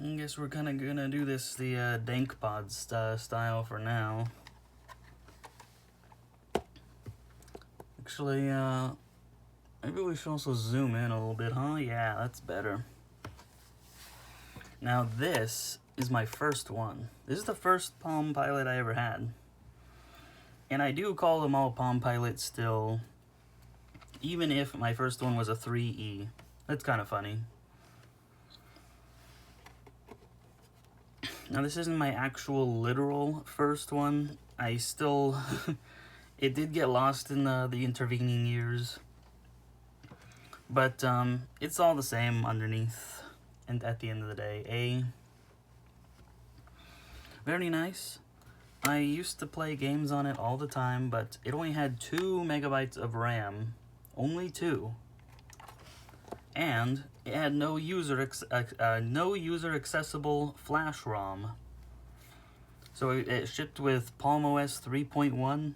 I guess we're kind of gonna do this the dank pod style for now. Actually, maybe we should also zoom in a little bit, huh? Yeah, that's better. Now this is my first one. This is the first Palm Pilot I ever had. And I do call them all Palm Pilots still, even if my first one was a 3E. That's kind of funny. Now this isn't my actual literal first one. I still, it did get lost in the intervening years. But it's all the same underneath. And at the end of the day, very nice. I used to play games on it all the time, but it only had 2 megabytes of RAM. Only 2. And it had no user accessible flash ROM. So it shipped with Palm OS 3.1,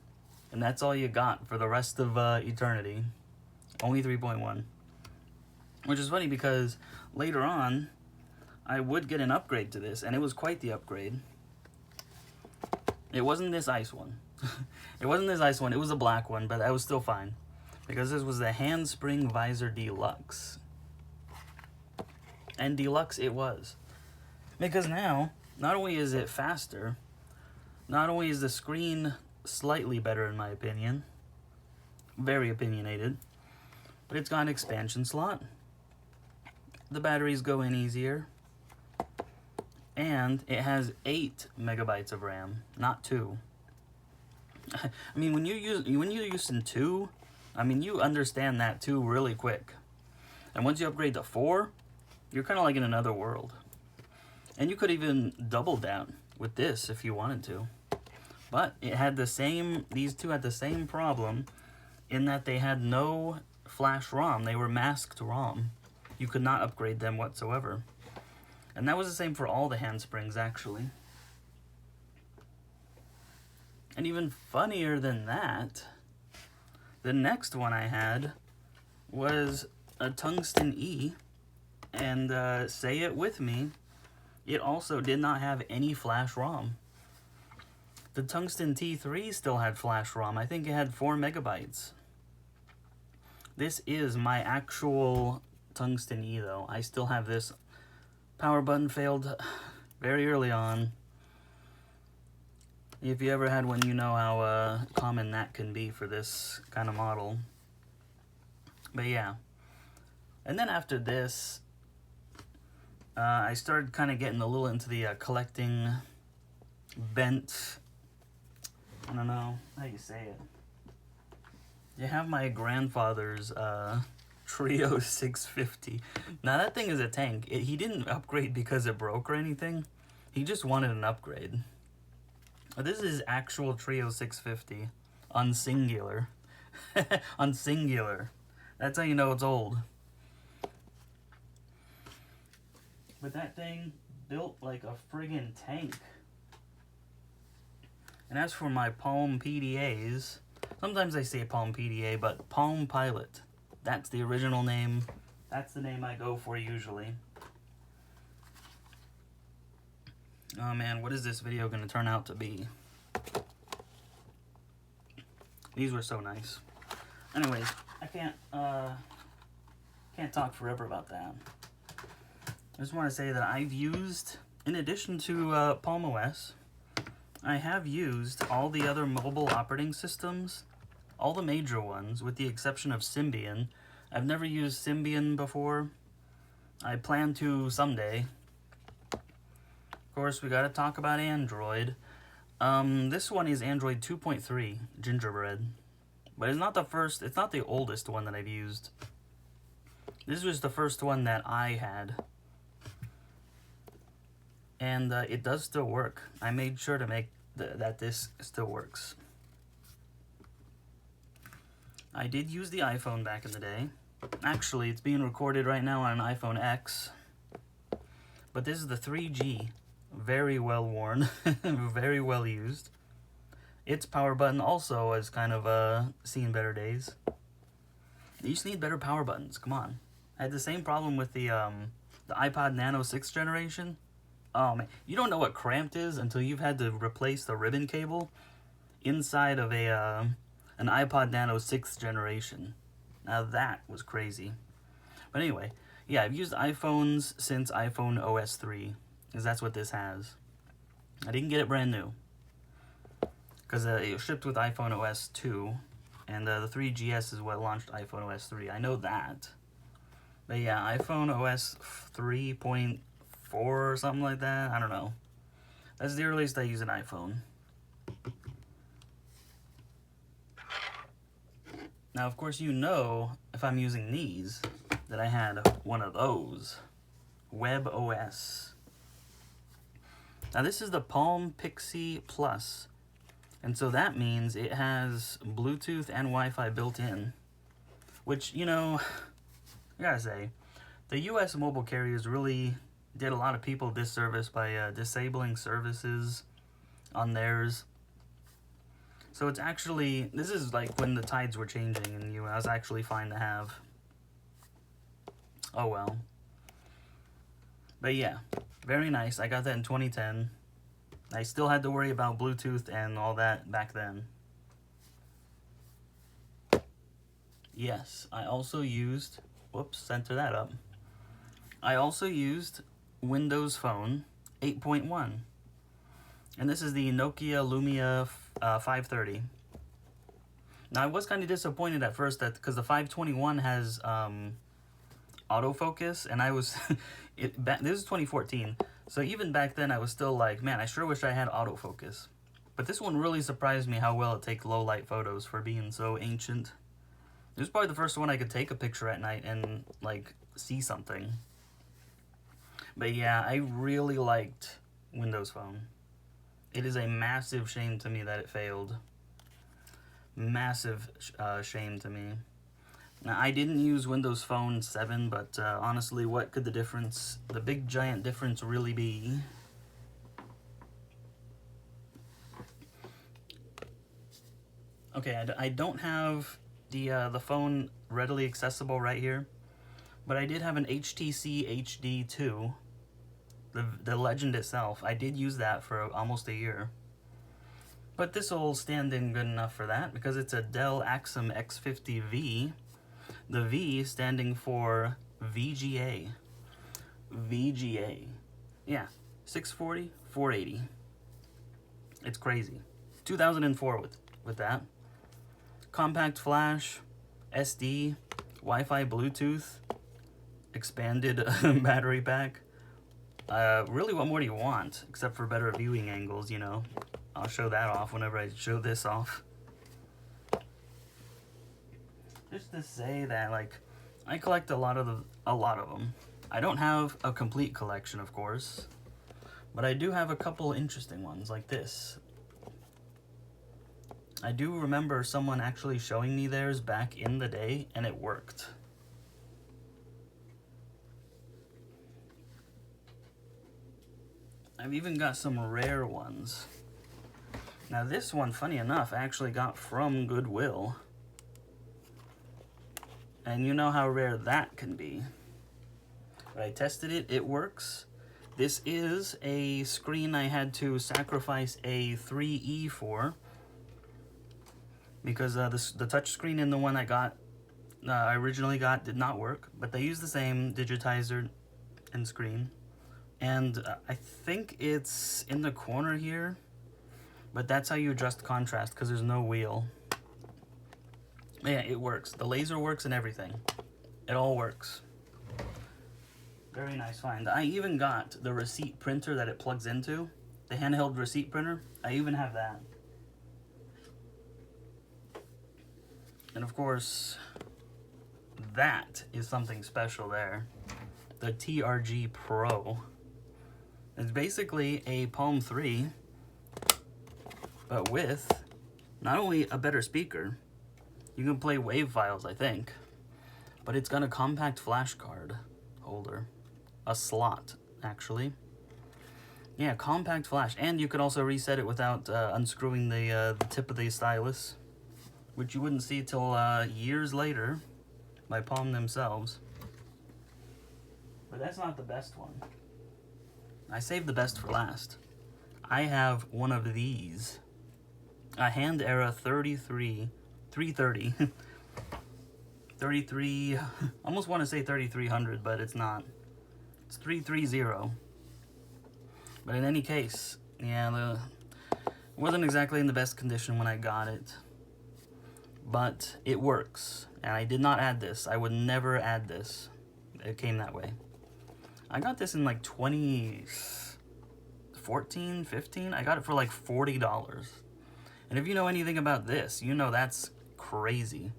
and that's all you got for the rest of eternity. Only 3.1. Which is funny because later on, I would get an upgrade to this, and it was quite the upgrade. It wasn't this ice one. It wasn't this ice one, it was a black one, but that was still fine. Because this was the Handspring Visor Deluxe. And Deluxe it was. Because now, not only is it faster, not only is the screen slightly better in my opinion, very opinionated, but it's got an expansion slot. The batteries go in easier. And it has 8 megabytes of RAM, not 2. I mean, when you're using 2, I mean, you understand that 2 really quick. And once you upgrade to 4, you're kind of like in another world. And you could even double down with this if you wanted to. But it had the same, these two had the same problem in that they had no flash ROM. They were masked ROM. You could not upgrade them whatsoever. And that was the same for all the handsprings, actually. And even funnier than that, the next one I had was a Tungsten E. And say it with me, it also did not have any flash ROM. The Tungsten T3 still had flash ROM. I think it had 4 megabytes. This is my actual Tungsten E, though. I still have this. Power button failed very early on. If you ever had one, you know how common that can be for this kind of model. But yeah. And then after this, I started kind of getting a little into the collecting bent. I don't know how you say it. You have my grandfather's Trio 650. Now that thing is a tank. He didn't upgrade because it broke or anything. He just wanted an upgrade. This is actual Trio 650 on singular. On singular. That's how you know it's old. But that thing built like a friggin' tank. And as for my Palm PDAs, sometimes I say Palm PDA, but Palm Pilot. That's the original name. That's the name I go for usually. Oh man, what is this video going to turn out to be? These were so nice. Anyways, I can't talk forever about that. I just want to say that I've used, in addition to Palm OS, I have used all the other mobile operating systems, all the major ones, with the exception of Symbian. I've never used Symbian before. I plan to someday. Of course, we gotta talk about Android. This one is Android 2.3, Gingerbread. But it's not the first, it's not the oldest one that I've used. This was the first one that I had. And it does still work. I made sure to make that this still works. I did use the iPhone back in the day. Actually, it's being recorded right now on an iPhone X. But this is the 3G. Very well worn. Very well used. Its power button also has kind of seen better days. You just need better power buttons. Come on. I had the same problem with the iPod Nano 6th generation. Oh man, you don't know what cramped is until you've had to replace the ribbon cable inside of an iPod Nano 6th generation. Now that was crazy. But anyway, yeah, I've used iPhones since iPhone OS 3, because that's what this has. I didn't get it brand new, because it shipped with iPhone OS 2, and the 3GS is what launched iPhone OS 3. I know that. But yeah, iPhone OS 3.4 or something like that. I don't know. That's the earliest I use an iPhone. Now, of course, you know, if I'm using these, that I had one of those. Web OS. Now, this is the Palm Pixie Plus. And so that means it has Bluetooth and Wi-Fi built in. Which, you know, I gotta say, the US mobile carriers really did a lot of people disservice by disabling services on theirs. So it's actually, this is like when the tides were changing and it was actually fine to have. Oh well. But yeah, very nice. I got that in 2010. I still had to worry about Bluetooth and all that back then. Yes, I also used, whoops, center that up. I also used Windows Phone 8.1. And this is the Nokia Lumia 530. Now, I was kind of disappointed at first that because the 521 has autofocus, and I was, this is 2014, so even back then I was still like, man, I sure wish I had autofocus. But this one really surprised me how well it takes low light photos for being so ancient. It was probably the first one I could take a picture at night and like see something. But yeah, I really liked Windows Phone. It is a massive shame to me that it failed. Massive shame to me. Now, I didn't use Windows Phone 7, but honestly, what could the big giant difference really be? Okay, I don't have the phone readily accessible right here, but I did have an HTC HD 2. The Legend itself, I did use that for almost a year. But this will stand in good enough for that because it's a Dell Axum X50V. The V standing for VGA. VGA. Yeah, 640, 480. It's crazy. 2004 with that. Compact flash, SD, Wi-Fi, Bluetooth, expanded battery pack. Really, what more do you want? Except for better viewing angles, you know. I'll show that off whenever I show this off. Just to say that, like, I collect a lot of them. I don't have a complete collection, of course, but I do have a couple interesting ones, like this. I do remember someone actually showing me theirs back in the day, and it worked. I've even got some rare ones. Now this one, funny enough, I actually got from Goodwill. And you know how rare that can be. But I tested it, it works. This is a screen I had to sacrifice a 3E for. Because the touch screen in the one I originally got did not work. But they use the same digitizer and screen. And I think it's in the corner here. But that's how you adjust contrast, because there's no wheel. Yeah, it works. The laser works and everything. It all works. Very nice find. I even got the receipt printer that it plugs into. The handheld receipt printer. I even have that. And of course, that is something special there. The TRG Pro. It's basically a Palm 3, but with not only a better speaker, you can play WAV files, I think, but it's got a compact flash card holder. A slot, actually. Yeah, compact flash, and you can also reset it without unscrewing the tip of the stylus, which you wouldn't see till years later by Palm themselves. But that's not the best one. I saved the best for last. I have one of these. A Hand Era 330. 33, almost want to say 3300, but it's not. It's 330. But in any case, yeah, it wasn't exactly in the best condition when I got it. But it works. And I did not add this. I would never add this. It came that way. I got this in like 2014, 15. I got it for like $40. And if you know anything about this, you know that's crazy.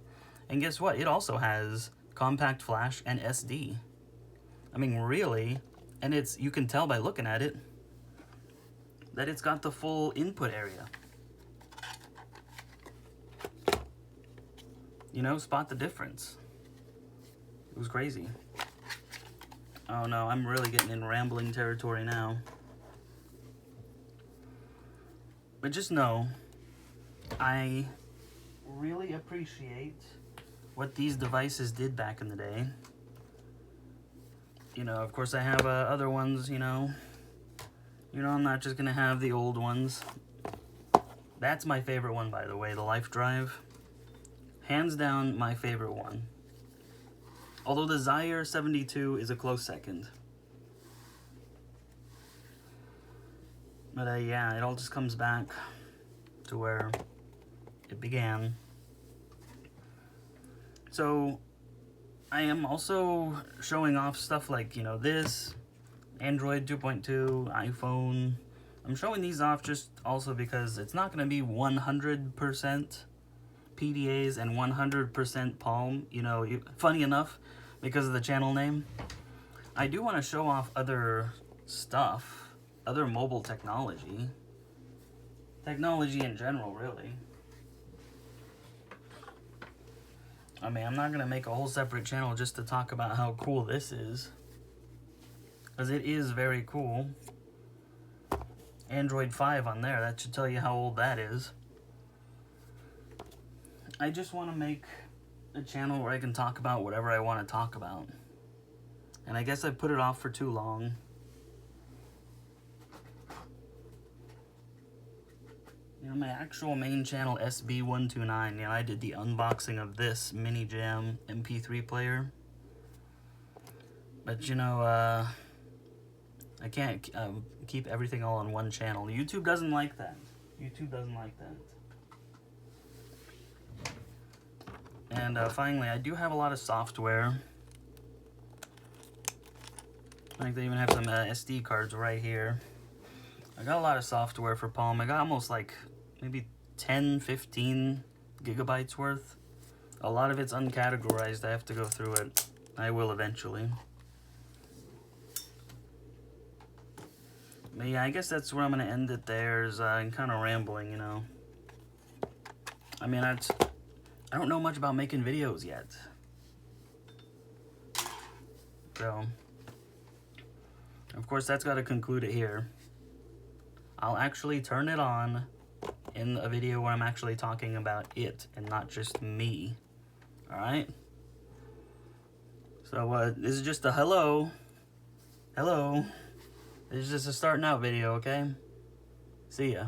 And guess what? It also has compact flash and SD. I mean, really. And it's, you can tell by looking at it that it's got the full input area. You know, spot the difference. It was crazy. Oh no, I'm really getting in rambling territory now. But just know, I really appreciate what these devices did back in the day. You know, of course I have other ones, you know. You know, I'm not just gonna have the old ones. That's my favorite one, by the way, the Life Drive. Hands down, my favorite one. Although the Zaire 72 is a close second. But yeah, it all just comes back to where it began. So, I am also showing off stuff like, you know, this, Android 2.2, iPhone. I'm showing these off just also because it's not going to be 100% PDAs and 100% Palm. You know, funny enough, because of the channel name, I do want to show off other stuff, other mobile technology. Technology in general, really. I mean, I'm not going to make a whole separate channel just to talk about how cool this is. Because it is very cool. Android 5 on there, that should tell you how old that is. I just want to make a channel where I can talk about whatever I want to talk about. And I guess I put it off for too long. You know, my actual main channel, SB129, you know, I did the unboxing of this Mini Jam MP3 player. But, you know, I can't keep everything all on one channel. YouTube doesn't like that. YouTube doesn't like that. And finally, I do have a lot of software. I think they even have some SD cards right here. I got a lot of software for Palm. I got almost like maybe 10, 15 gigabytes worth. A lot of it's uncategorized. I have to go through it. I will eventually. But yeah, I guess that's where I'm going to end it there. I'm kind of rambling, you know. I mean, I don't know much about making videos yet. So, of course, that's got to conclude it here. I'll actually turn it on in a video where I'm actually talking about it and not just me. Alright? So, this is just a hello. Hello. This is just a starting out video, okay? See ya.